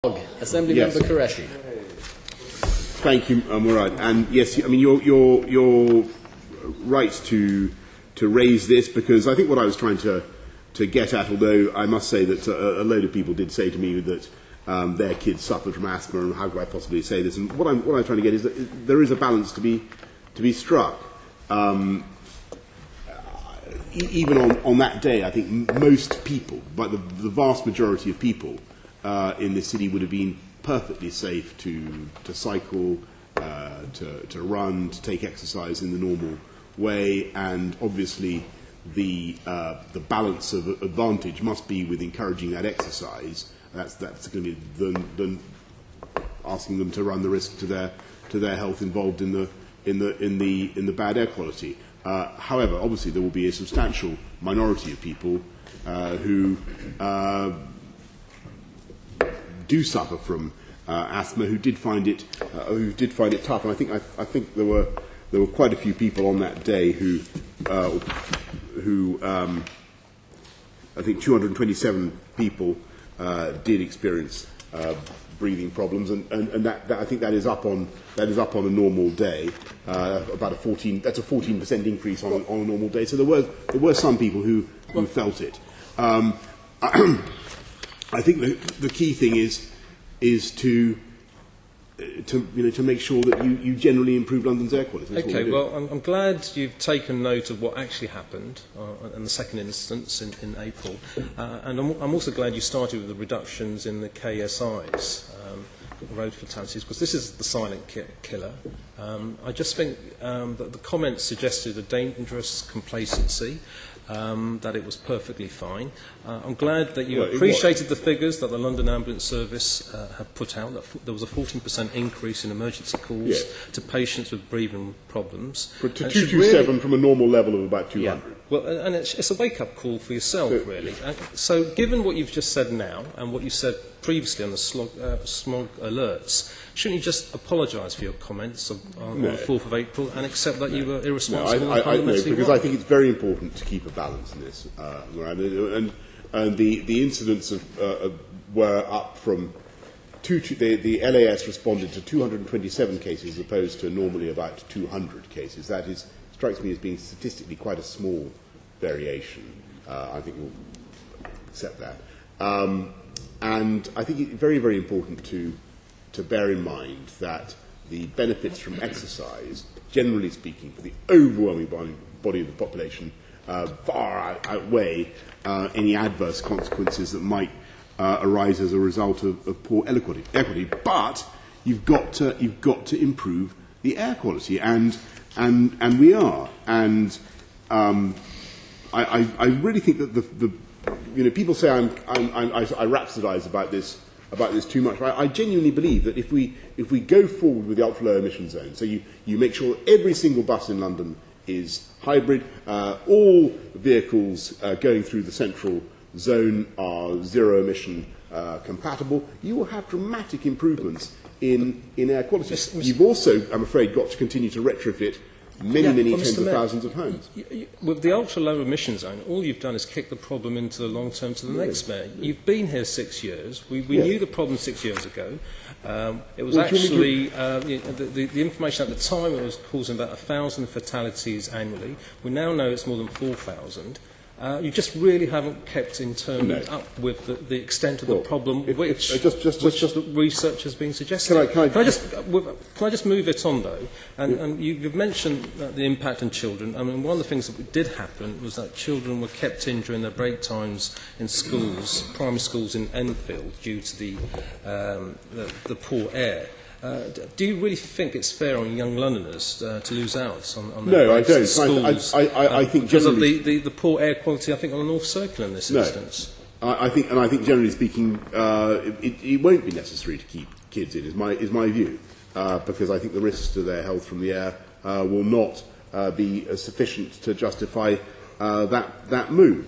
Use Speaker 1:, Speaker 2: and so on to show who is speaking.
Speaker 1: Assembly Member Qureshi.
Speaker 2: Thank you, Murad. And yes, I mean you're right to raise this, because I think what I was trying to get at, although I must say that a load of people did say to me that their kids suffered from asthma, and how could I possibly say this? And what I'm trying to get is that there is a balance to be struck. Even on that day, I think most people, but the vast majority of people in this city would have been perfectly safe to cycle, to run, to take exercise in the normal way, and obviously the balance of advantage must be with encouraging that exercise. That's going to be than asking them to run the risk to their health involved in the bad air quality. However, obviously there will be a substantial minority of people who do suffer from asthma, who did find it tough. And I think there were quite a few people on that day who I think 227 people did experience breathing problems, and that I think that is up on a normal day, about a 14% increase on a normal day. So there were some people who felt it. I think the key thing is to make sure that you generally improve London's air quality. That's
Speaker 3: okay, well, I'm glad you've taken note of what actually happened in the second instance in April, and I'm also glad you started with the reductions in the KSIs, road fatalities, because this is the silent killer. I just think that the comments suggested a dangerous complacency, that it was perfectly fine. I'm glad that you appreciated the figures that the London Ambulance Service have put out, that there was a 14% increase in emergency calls to patients with breathing problems.
Speaker 2: To 227 from a normal level of about 200.
Speaker 3: Yeah. Well, and it's a wake-up call for yourself, really. So given what you've just said now and what you said previously on the smog alerts, shouldn't you just apologise for your comments on the 4th of April and accept that you were irresponsible and fundamentally
Speaker 2: because I think it's very important to keep a balance in this. And the incidents were up from the LAS responded to 227 cases as opposed to normally about 200 cases. That strikes me as being statistically quite a small variation. I think we'll accept that. And I think it's very, very important to bear in mind that the benefits from exercise, generally speaking, for the overwhelming body of the population, far outweigh any adverse consequences that might arise as a result of poor air quality. But you've got to improve the air quality, and we are. And I really think that people say I rhapsodise about this too much. I genuinely believe that if we go forward with the ultra low emission zone, so you make sure every single bus in London is hybrid, all vehicles going through the central zone are zero emission compatible, you will have dramatic improvements in air quality. You've also, I'm afraid, got to continue to retrofit many tens of thousands of homes.
Speaker 3: With the ultra-low emission zone, all you've done is kick the problem into the long term to the next mayor. You've been here 6 years. We knew the problem 6 years ago. It was actually, the information at the time, it was causing about 1,000 fatalities annually. We now know it's more than 4,000. You just really haven't kept in turn up with the extent of the problem, which the research has been suggesting. Can I just move it on, though? And you've mentioned the impact on children. I mean, one of the things that did happen was that children were kept in during their break times in schools, primary schools in Enfield, due to the poor air. Do you really think it's fair on young Londoners to lose out on their
Speaker 2: I don't.
Speaker 3: schools?
Speaker 2: I think
Speaker 3: because of the poor air quality, I think, on the North Circle in this instance.
Speaker 2: I think generally speaking, it won't be necessary to keep kids in. Is my view, because I think the risks to their health from the air will not be sufficient to justify that move.